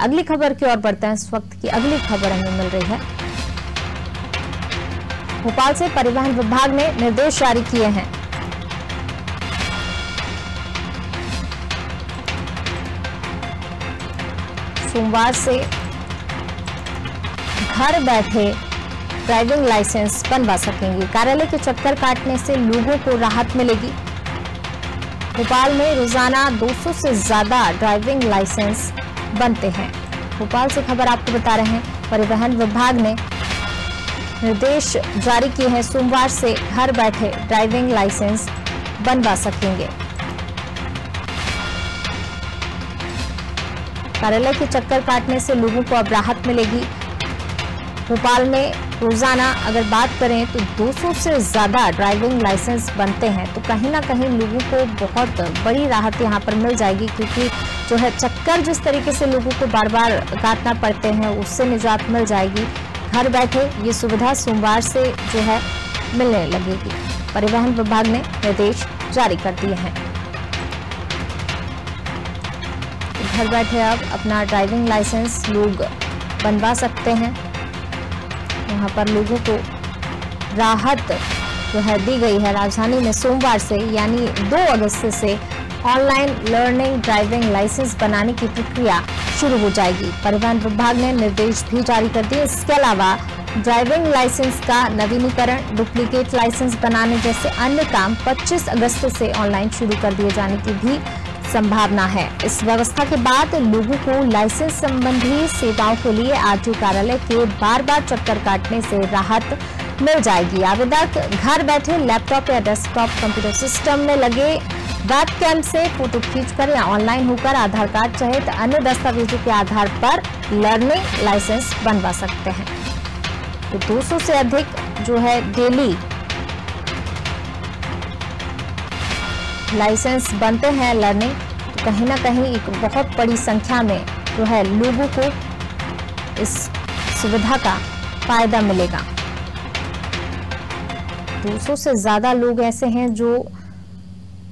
अगली खबर की ओर बढ़ते हैं। इस वक्त की अगली खबर हमें मिल रही है भोपाल से। परिवहन विभाग ने निर्देश जारी किए हैं। सोमवार से घर बैठे ड्राइविंग लाइसेंस बनवा सकेंगे। कार्यालय के चक्कर काटने से लोगों को राहत मिलेगी। भोपाल में रोजाना 200 से ज्यादा ड्राइविंग लाइसेंस बनते हैं। भोपाल से खबर आपको बता रहे हैं, परिवहन विभाग ने निर्देश जारी किए हैं। सोमवार से घर बैठे ड्राइविंग लाइसेंस बनवा सकेंगे। कार्यालय के चक्कर काटने से लोगों को अब राहत मिलेगी। भोपाल में रोजाना अगर बात करें तो 200 से ज्यादा ड्राइविंग लाइसेंस बनते हैं, तो कहीं ना कहीं लोगों को बहुत बड़ी राहत यहां पर मिल जाएगी, क्योंकि जो है चक्कर जिस तरीके से लोगों को बार बार काटना पड़ते हैं उससे निजात मिल जाएगी। घर बैठे ये सुविधा सोमवार से जो है मिलने लगेगी। परिवहन विभाग ने निर्देश जारी कर दिए हैं। घर बैठे अब अपना ड्राइविंग लाइसेंस लोग बनवा सकते हैं। यहाँ पर लोगों को राहत जो है दी गई है। राजधानी में सोमवार से यानी 2 अगस्त से ऑनलाइन लर्निंग ड्राइविंग लाइसेंस बनाने की प्रक्रिया शुरू हो जाएगी। परिवहन विभाग ने निर्देश भी जारी कर दिए। इसके अलावा ड्राइविंग लाइसेंस का नवीनीकरण, डुप्लीकेट लाइसेंस बनाने जैसे अन्य काम 25 अगस्त से ऑनलाइन शुरू कर दिए जाने की भी संभावना है। इस व्यवस्था के बाद लोगों को लाइसेंस संबंधी सेवाओं के लिए आरटीओ कार्यालय के बार बार चक्कर काटने से राहत मिल जाएगी। आवेदक घर बैठे लैपटॉप या डेस्कटॉप कंप्यूटर सिस्टम में लगे वेबकैम से फोटो खींचकर या ऑनलाइन होकर आधार कार्ड सहित अन्य दस्तावेजों के आधार पर लर्निंग लाइसेंस बनवा सकते हैं। तो 200 से अधिक जो है डेली लाइसेंस बनते हैं लर्निंग, तो कहीं ना कहीं एक बहुत बड़ी संख्या में जो है लोगों को इस सुविधा का फायदा मिलेगा। 200 से ज्यादा लोग ऐसे हैं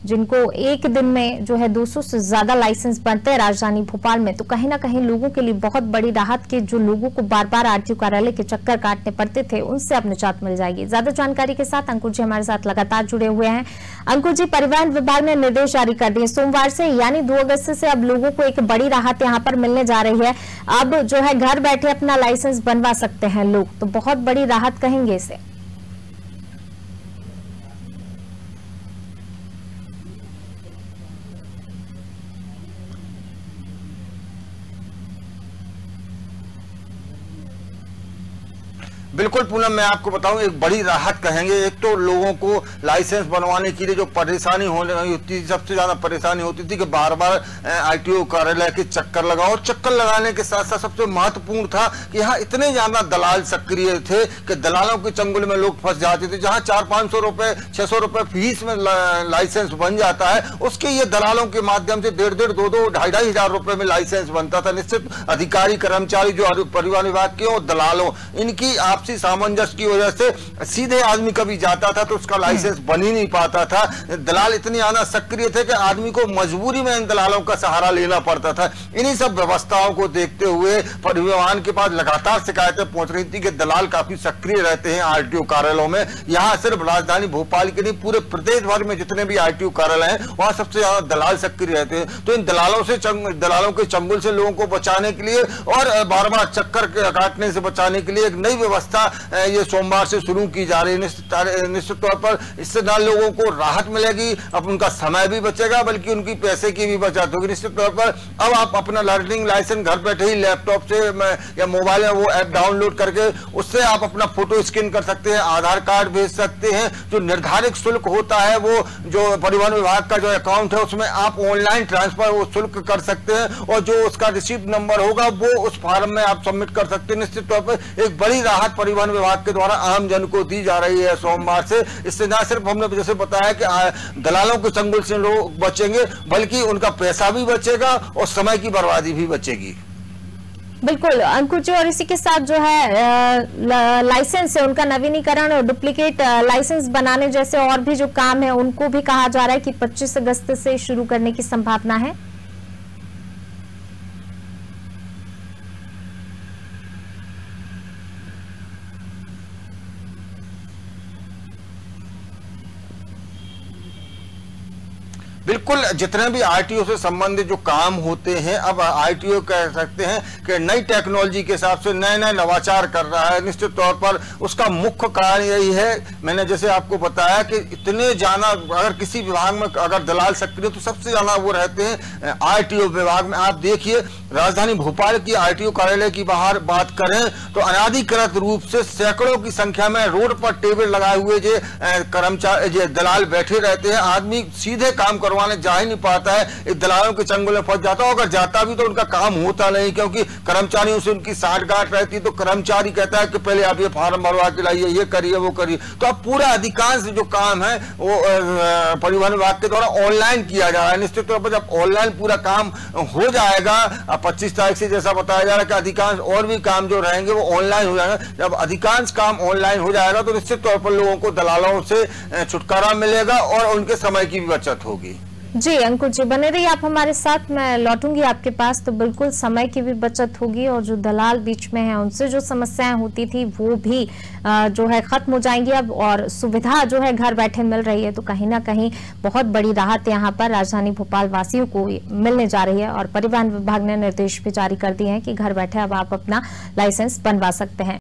जिनको एक दिन में जो है 200 से ज्यादा लाइसेंस बनते हैं राजधानी भोपाल में, तो कहीं ना कहीं लोगों के लिए बहुत बड़ी राहत के जो लोगों को बार बार आरटीओ कार्यालय के चक्कर काटने पड़ते थे उनसे अब निजात मिल जाएगी। ज्यादा जानकारी के साथ अंकुर जी हमारे साथ लगातार जुड़े हुए हैं। अंकुर जी, परिवहन विभाग ने निर्देश जारी कर दिए सोमवार से यानी 2 अगस्त से अब लोगों को एक बड़ी राहत यहाँ पर मिलने जा रही है। अब जो है घर बैठे अपना लाइसेंस बनवा सकते हैं लोग, तो बहुत बड़ी राहत कहेंगे इसे। बिल्कुल पूनम, मैं आपको बताऊं एक बड़ी राहत कहेंगे। एक तो लोगों को लाइसेंस बनवाने के लिए जो परेशानी होने होती थी, सबसे ज्यादा परेशानी होती थी कि बार बार आरटीओ कार्यालय के चक्कर लगाओ। चक्कर लगाने के साथ साथ सबसे महत्वपूर्ण था कि यहाँ इतने ज्यादा दलाल सक्रिय थे कि दलालों के चंगुल में लोग फंस जाते थे। जहाँ 400-500 रुपए 600 रुपए फीस में लाइसेंस बन जाता है, उसके ये दलालों के माध्यम से 1,500, 2,200, 2,500 हजार रुपए में लाइसेंस बनता था। निश्चित अधिकारी कर्मचारी जो परिवहन विभाग के और दलालों, इनकी आपसी सामंजस्य की वजह से सीधे आदमी कभी जाता था तो उसका लाइसेंस बन ही नहीं पाता था। दलाल इतनी ज्यादा सक्रिय थे कि आदमी को मजबूरी में इन दलालों का सहारा लेना पड़ता था। इन्हीं सब व्यवस्थाओं को देखते हुए परिवहन के पास लगातार शिकायतें पहुंच रही थी कि दलाल काफी सक्रिय रहते हैं आरटीओ कार्यालयों में। यहाँ सिर्फ राजधानी भोपाल के नहीं, पूरे प्रदेश भर में जितने भी आरटीओ कार्यालय हैं वहां सबसे ज्यादा दलाल सक्रिय रहते हैं। तो इन दलालों के चंगुल से लोगों को बचाने के लिए और बार बार चक्कर काटने से बचाने के लिए एक नई व्यवस्था ये सोमवार से शुरू की जा रही है। निश्चित तौर पर इससे ना लोगों को राहत मिलेगी, अब उनका समय भी बचेगा बल्कि उनकी पैसे की भी बचत होगी। निश्चित तौर पर अब आप अपना लर्निंग लाइसेंस घर बैठे ही लैपटॉप से या मोबाइल में वो ऐप डाउनलोड करके उससे आप अपना फोटो स्कैन कर सकते हैं, आधार कार्ड भेज सकते हैं। जो निर्धारित शुल्क होता है वो जो परिवहन विभाग का जो अकाउंट है उसमें आप ऑनलाइन ट्रांसफर वो शुल्क कर सकते हैं और जो उसका रिसीप्ट नंबर होगा वो उस फॉर्म में आप सबमिट कर सकते हैं। निश्चित तौर पर एक बड़ी राहत परिवहन विभाग के द्वारा आम जन को दी जा रही है सोमवार से। इससे न सिर्फ हमने जैसे बताया कि दलालों के चंगुल से लोग बचेंगे बल्कि उनका पैसा भी बचेगा और समय की बर्बादी भी बचेगी। बिल्कुल अंकुर जी, और इसी के साथ जो है लाइसेंस है उनका नवीनीकरण और डुप्लीकेट लाइसेंस बनाने जैसे और भी जो काम है उनको भी कहा जा रहा है कि 25 अगस्त से शुरू करने की संभावना है। बिल्कुल, जितने भी आरटीओ से संबंधित जो काम होते हैं, अब आरटीओ कह सकते हैं कि नई टेक्नोलॉजी के हिसाब से नए नए नवाचार कर रहा है। निश्चित तौर पर उसका मुख्य कारण यही है, मैंने जैसे आपको बताया कि इतने ज्यादा अगर किसी विभाग में अगर दलाल सक्रिय तो सबसे ज्यादा वो रहते हैं आरटीओ विभाग में। आप देखिए राजधानी भोपाल की आरटीओ कार्यालय की बाहर बात करें तो अनाधिकृत रूप से सैकड़ों की संख्या में रोड पर टेबल लगाए हुए जो कर्मचारी जो दलाल बैठे रहते हैं। आदमी सीधे काम करवाने जा ही नहीं पाता है, इस दलालों के चंगुल में फंस जाता है। अगर जाता भी तो उनका काम होता नहीं, क्योंकि कर्मचारियों से उनकी साठगांठ रहती है। तो कर्मचारी कहता है कि पहले आप ये फार्म भरवा के लाइए, ये करिए, वो करिए। तो अब पूरा अधिकांश जो काम है वो परिवहन विभाग के द्वारा ऑनलाइन किया जा रहा है। निश्चित तौर पर जब ऑनलाइन पूरा काम हो जाएगा, 25 तारीख से जैसा बताया जा रहा है कि अधिकांश और भी काम जो रहेंगे वो ऑनलाइन हो जाएगा। जब अधिकांश काम ऑनलाइन हो जाएगा तो निश्चित तौर पर लोगों को दलालों से छुटकारा मिलेगा और उनके समय की भी बचत होगी। जी अंकुर जी, बने रहिए आप हमारे साथ। मैं लौटूंगी आपके पास। तो बिल्कुल समय की भी बचत होगी और जो दलाल बीच में है उनसे जो समस्याएं होती थी वो भी जो है खत्म हो जाएंगी अब, और सुविधा जो है घर बैठे मिल रही है। तो कहीं ना कहीं बहुत बड़ी राहत यहाँ पर राजधानी भोपाल वासियों को मिलने जा रही है। और परिवहन विभाग ने निर्देश भी जारी कर दिए हैं कि घर बैठे अब आप अपना लाइसेंस बनवा सकते हैं।